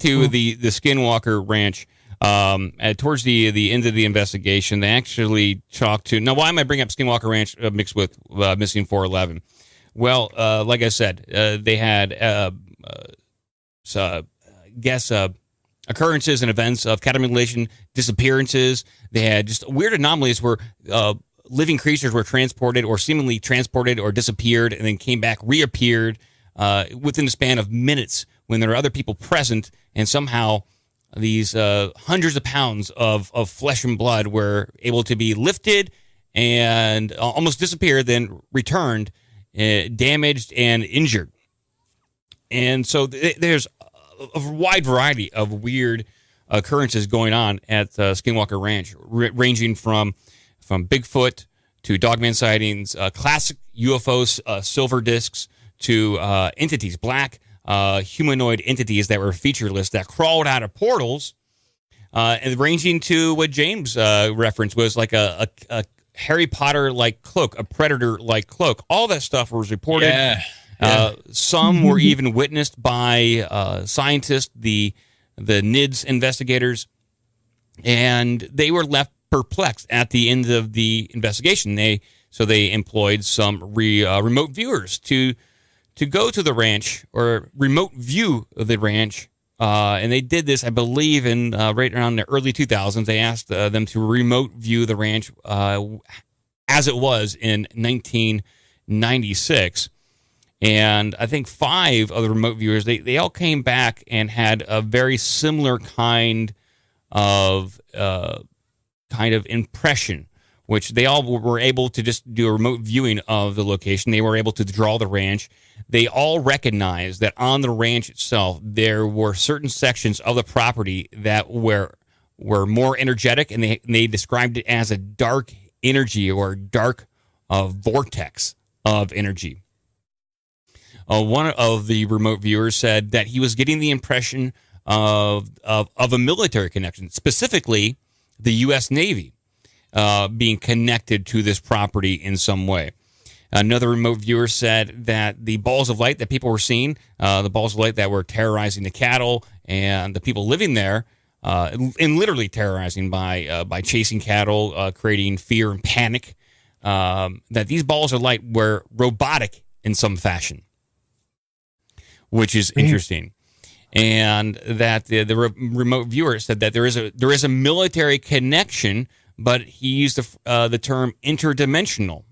to the Skinwalker Ranch. Towards the end of the investigation, they actually talked to. Now, why am I bringing up Skinwalker Ranch mixed with missing 411? Well, like I said, they had occurrences and events of cattle mutilation, disappearances. They had just weird anomalies where living creatures were transported or seemingly transported or disappeared and then came back, reappeared within the span of minutes when there were other people present, and somehow these hundreds of pounds of flesh and blood were able to be lifted and almost disappeared, then returned, damaged and injured. And so there's a wide variety of weird occurrences going on at Skinwalker Ranch, ranging from Bigfoot to dogman sightings, classic UFOs, silver discs, to entities, black humanoid entities that were featureless that crawled out of portals, and ranging to what James referenced was like a Harry Potter-like cloak, a predator-like cloak. All that stuff was reported. Yeah. Some were even witnessed by scientists, the NIDS investigators, and they were left perplexed at the end of the investigation. They employed some remote viewers to go to the ranch or remote view the ranch, and they did this, I believe, in right around the early 2000s. They asked them to remote view the ranch as it was in 1996. And I think 5 of the remote viewers, they all came back and had a very similar kind of impression, which they all were able to just do a remote viewing of the location. They were able to draw the ranch. They all recognized that on the ranch itself, there were certain sections of the property that were more energetic, and they described it as a dark energy or dark vortex of energy. One of the remote viewers said that he was getting the impression of a military connection, specifically the U.S. Navy being connected to this property in some way. Another remote viewer said that the balls of light that people were seeing, the balls of light that were terrorizing the cattle and the people living there, and literally terrorizing by chasing cattle, creating fear and panic, that these balls of light were robotic in some fashion, which is interesting. And that the remote viewer said that there is a military connection, but he used the term interdimensional.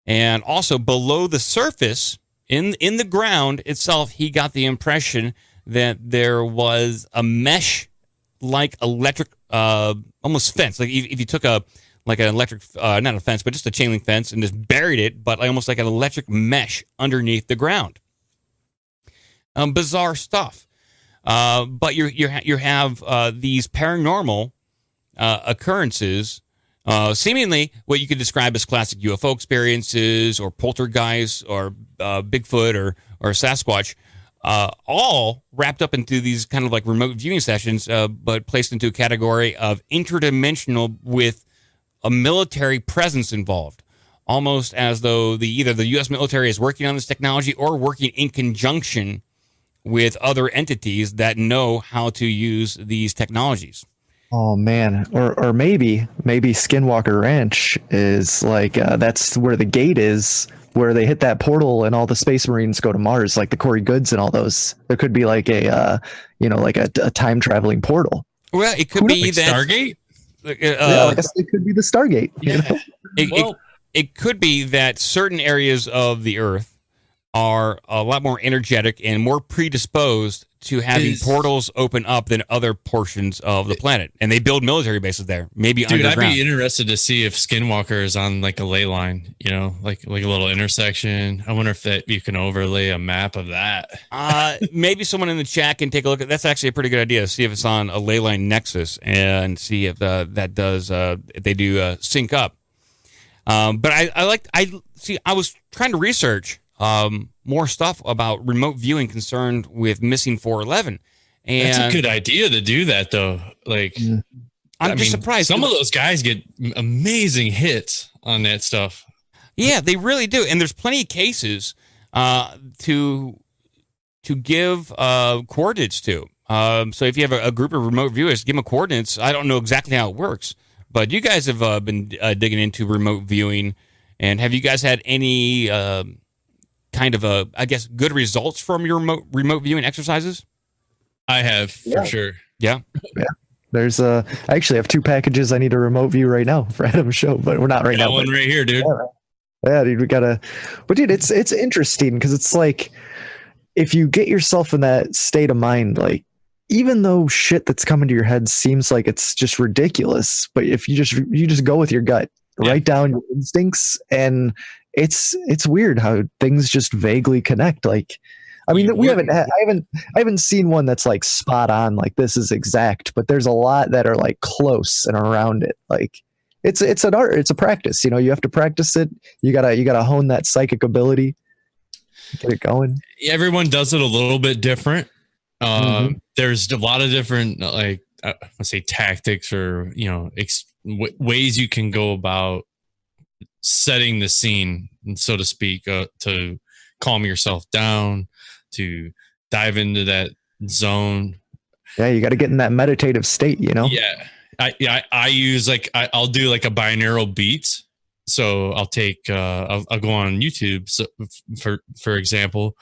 And also below the surface, in the ground itself, he got the impression that there was a mesh-like electric, almost fence. Like if you took an electric, not a fence, but just a chain link fence, and just buried it, but almost like an electric mesh underneath the ground. Bizarre stuff. But you have these paranormal occurrences, seemingly what you could describe as classic UFO experiences or poltergeists or Bigfoot or Sasquatch, all wrapped up into these kind of like remote viewing sessions, but placed into a category of interdimensional with a military presence involved, almost as though either the U.S. military is working on this technology or working in conjunction with other entities that know how to use these technologies. Oh man, or maybe Skinwalker Ranch is like that's where the gate is, where they hit that portal and all the Space Marines go to Mars, like the Corey Goods and all those. There could be like a time traveling portal. Well, it could be like that Stargate. I guess it could be the Stargate. Yeah. It could be that certain areas of the Earth are a lot more energetic and more predisposed to having portals open up than other portions of the planet. And they build military bases there, maybe underground. I'd be interested to see if Skinwalker is on like a ley line, like a little intersection. I wonder if you can overlay a map of that. Maybe someone in the chat can take a look at that's actually a pretty good idea. See if it's on a ley line nexus and see if that does if they do sync up. But I was trying to research more stuff about remote viewing concerned with missing 411. And that's a good idea to do that, though. Like, I'm just surprised. Some of those guys get amazing hits on that stuff. Yeah, they really do. And there's plenty of cases to give coordinates to. So if you have a group of remote viewers, give them coordinates. I don't know exactly how it works, but you guys have been digging into remote viewing, and have you guys had any kind of I guess, good results from your remote viewing exercises? I have for sure. Yeah. Yeah. There's I actually have 2 packages I need to remote view right now for Adam's show, but we're not right now. One right here, dude. Yeah, dude, we gotta. But dude, it's interesting because it's like if you get yourself in that state of mind, like even though shit that's coming to your head seems like it's just ridiculous, but if you just go with your gut, write down your instincts, and it's weird how things just vaguely connect. Like, I mean, I haven't seen one that's like spot on, like this is exact, but there's a lot that are like close and around it. Like it's an art, it's a practice. You know, you have to practice it. You gotta hone that psychic ability, get it going. Everyone does it a little bit different. There's a lot of different, like let's say, tactics or ways you can go about setting the scene, so to speak, to calm yourself down, to dive into that zone. Yeah, you got to get in that meditative state, you know? Yeah. I use I'll do like a binaural beats. So I'll take I'll go on YouTube. So for example,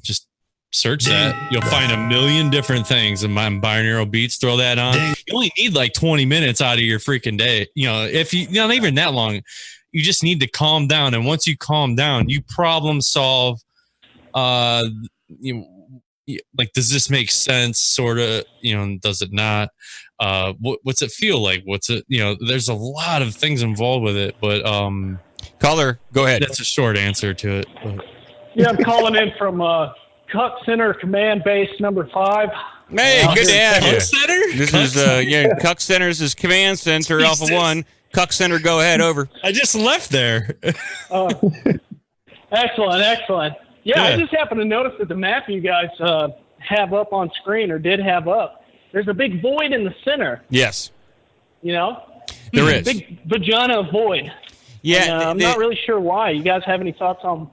just search that. You'll find a million different things in my binaural beats. Throw that on. You only need like 20 minutes out of your freaking day. If you not even that long, you just need to calm down. And once you calm down, you problem solve. Like, does this make sense? Sort of, does it not? What's it feel like? What's it, there's a lot of things involved with it, but, Caller, go ahead. That's a short answer to it. But. Yeah, I'm calling in from, Cuck Center Command Base number 5. Hey, good to have you. Cuck Center? This is Cuck Center's is Command Center, Alpha 1. Cuck Center, go ahead, over. I just left there. Excellent. Yeah, I just happened to notice that the map you guys have up on screen, or did have up, there's a big void in the center. Yes. There is. Big vagina void. Yeah. And, I'm not really sure why. You guys have any thoughts on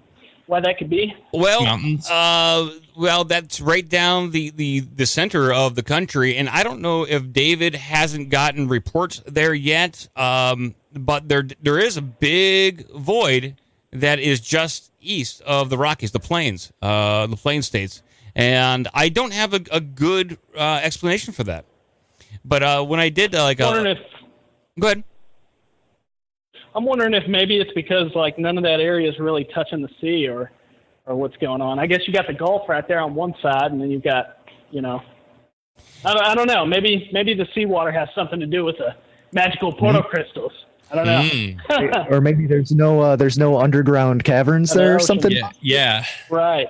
why that could be? Well, mountains. That's right down the center of the country, and I don't know if David hasn't gotten reports there yet. But there is a big void that is just east of the Rockies, the plains states, and I don't have a good explanation for that. But when I did go ahead. I'm wondering if maybe it's because like none of that area is really touching the sea, or what's going on. I guess you got the Gulf right there on one side, and then you've got, I don't know. Maybe the seawater has something to do with the magical portal crystals. I don't know. Or maybe there's no underground caverns there or something. Yeah. Right.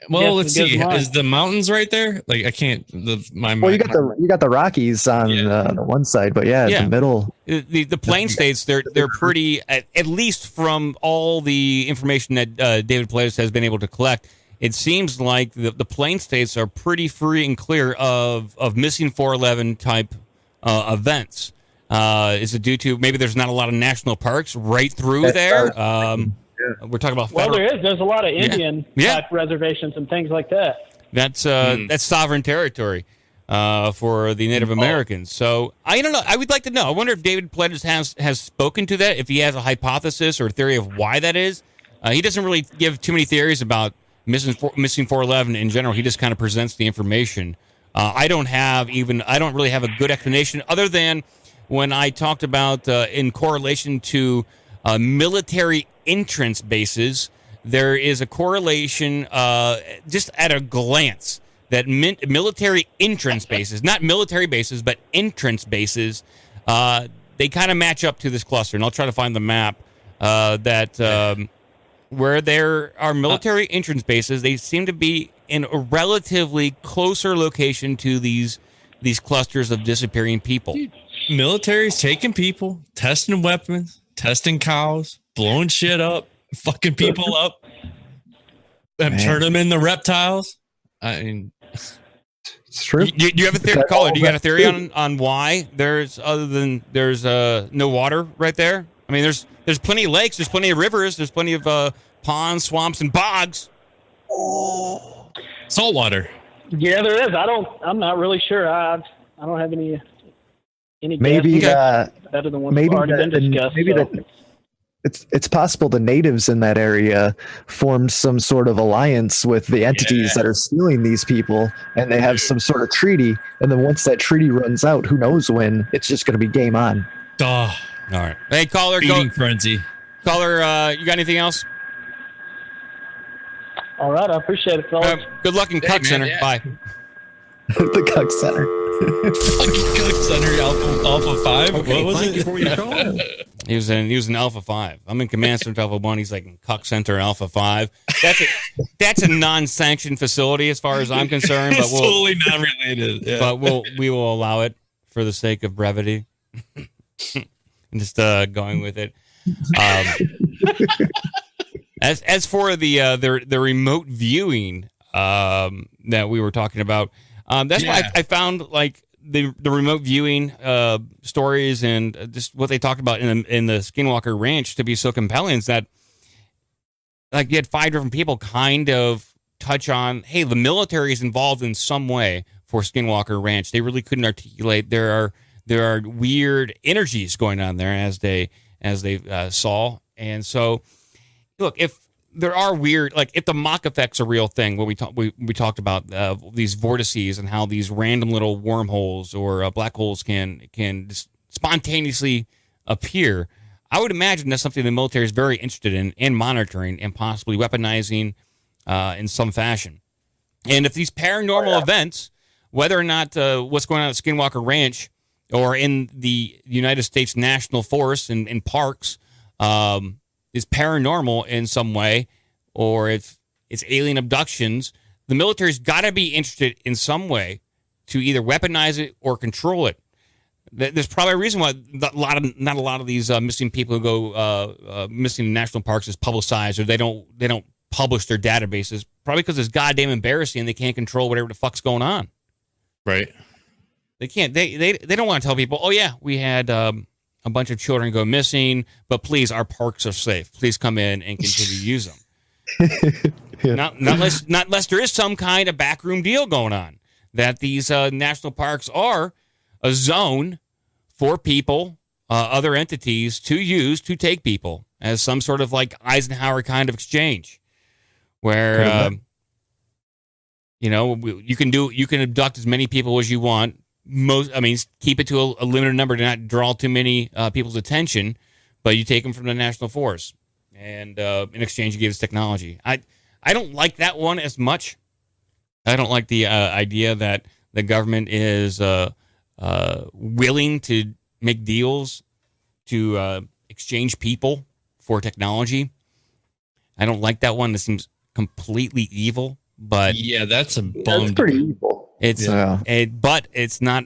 Well, let's see. Is the mountains right there? Like I can't. Well, you got the Rockies on the one side, but the middle. The plain states, they're pretty. At least from all the information that David Players has been able to collect, it seems like the plain states are pretty free and clear of missing 411 type events. Is it due to maybe there's not a lot of national parks right through there? We're talking about federal. Well, there's a lot of Indian type reservations and things like that. That's sovereign territory for the Native Americans. So I don't know. I would like to know. I wonder if David Pledges has spoken to that. If he has a hypothesis or a theory of why that is. He doesn't really give too many theories about missing 411 in general. He just kind of presents the information. I don't really have a good explanation other than when I talked about in correlation to military entrance bases, there is a correlation just at a glance that military entrance bases, not military bases, but entrance bases, they kind of match up to this cluster. And I'll try to find the map where there are military entrance bases. They seem to be in a relatively closer location to these clusters of disappearing people. Dude, military's taking people, testing weapons, testing cows, blowing shit up, fucking people up, and turn them into reptiles. I mean, it's true. Do you have a theory, caller? Do you got a theory on why there's no water right there? I mean, there's plenty of lakes, there's plenty of rivers, there's plenty of ponds, swamps, and bogs. Saltwater. Yeah, there is. I'm not really sure. I don't have any Maybe guesses better than what's maybe already been discussed. maybe so. that it's possible the natives in that area formed some sort of alliance with the entities that are stealing these people, and they have some sort of treaty. And then once that treaty runs out, who knows when, it's just going to be game on. Duh. All right. Hey, caller, Feeding frenzy. Caller, you got anything else? All right, I appreciate it, fellas. Good luck in Cuck Center. Yeah. Bye. The Cuck Center. Fucking Cook Center Alpha 5. Okay, what was thank it? you for your call. He was in Alpha 5. I'm in Command Center Alpha 1. He's like in Cuck Center Alpha 5. That's a non-sanctioned facility as far as I'm concerned. But It's totally not related. Yeah. But we will allow it for the sake of brevity. I'm just going with it. As for the remote viewing that we were talking about, that's why I found like the remote viewing stories and just what they talked about in the Skinwalker Ranch to be so compelling is that like you had 5 different people kind of touch on, hey, the military is involved in some way for Skinwalker Ranch. They really couldn't articulate. There are weird energies going on there as they saw, and so look, if there are weird, like if the mock effect's a real thing, what we talked about these vortices and how these random little wormholes or black holes can just spontaneously appear. I would imagine that's something the military is very interested in and monitoring and possibly weaponizing in some fashion. And if these paranormal events, whether or not what's going on at Skinwalker Ranch or in the United States National Forest and in parks is paranormal in some way, or if it's alien abductions, the military's got to be interested in some way to either weaponize it or control it. There's probably a reason why not a lot of these missing people who go missing in national parks is publicized, or they don't publish their databases. Probably because it's goddamn embarrassing and they can't control whatever the fuck's going on. Right. They can't. They don't want to tell people, oh yeah, we had a bunch of children go missing, but please, our parks are safe. Please come in and continue to use them. Not unless there is some kind of backroom deal going on that these national parks are a zone for people, other entities to use to take people as some sort of like Eisenhower kind of exchange, where you can abduct as many people as you want. Keep it to a limited number to not draw too many people's attention, but you take them from the national forest, and in exchange you give us technology. I don't like that one as much. I don't like the idea that the government is willing to make deals to exchange people for technology. I don't like that one. It seems completely evil. But yeah, that's a bum. That's pretty evil. But it's not.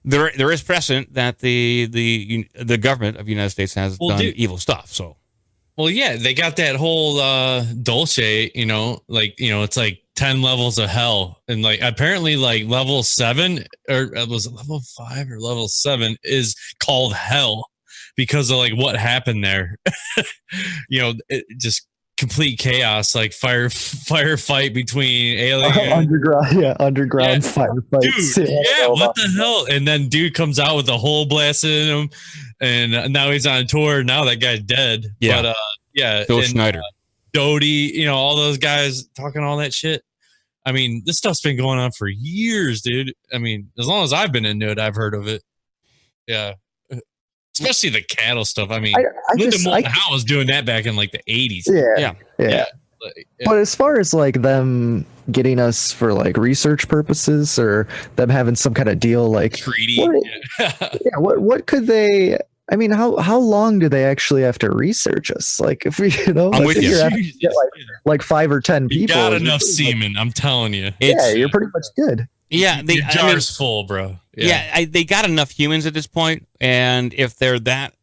There is precedent that the government of the United States has done evil stuff. So, well, yeah, they got that whole Dolce. It's like 10 levels of hell, and like apparently like level 7 or was it level 5 or level 7 is called hell because of like what happened there. It just complete chaos, like firefight between aliens. Underground firefights. Dude, what the hell? And then dude comes out with a hole blasted in him, and now he's on tour. Now that guy's dead. Yeah, but Phil Schneider, Doty, all those guys talking all that shit. I mean, this stuff's been going on for years, dude. I mean, as long as I've been into it, I've heard of it. Yeah. Especially the cattle stuff. I mean, Linda Moulton Howe was doing that back in like the 80s. Yeah. But as far as like them getting us for like research purposes or them having some kind of deal, like treaty, what could they? I mean, how long do they actually have to research us? Like, if we, I'm with you. Get like 5 or 10 people. You got enough semen, I'm telling you. You're pretty much good. Yeah, the jar's full, bro. They got enough humans at this point, and if they're that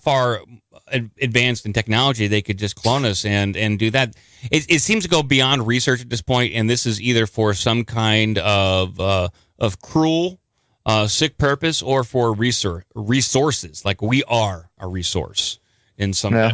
far advanced in technology, they could just clone us and do that. It seems to go beyond research at this point, and this is either for some kind of cruel, sick purpose, or for resources. Like we are a resource in some way.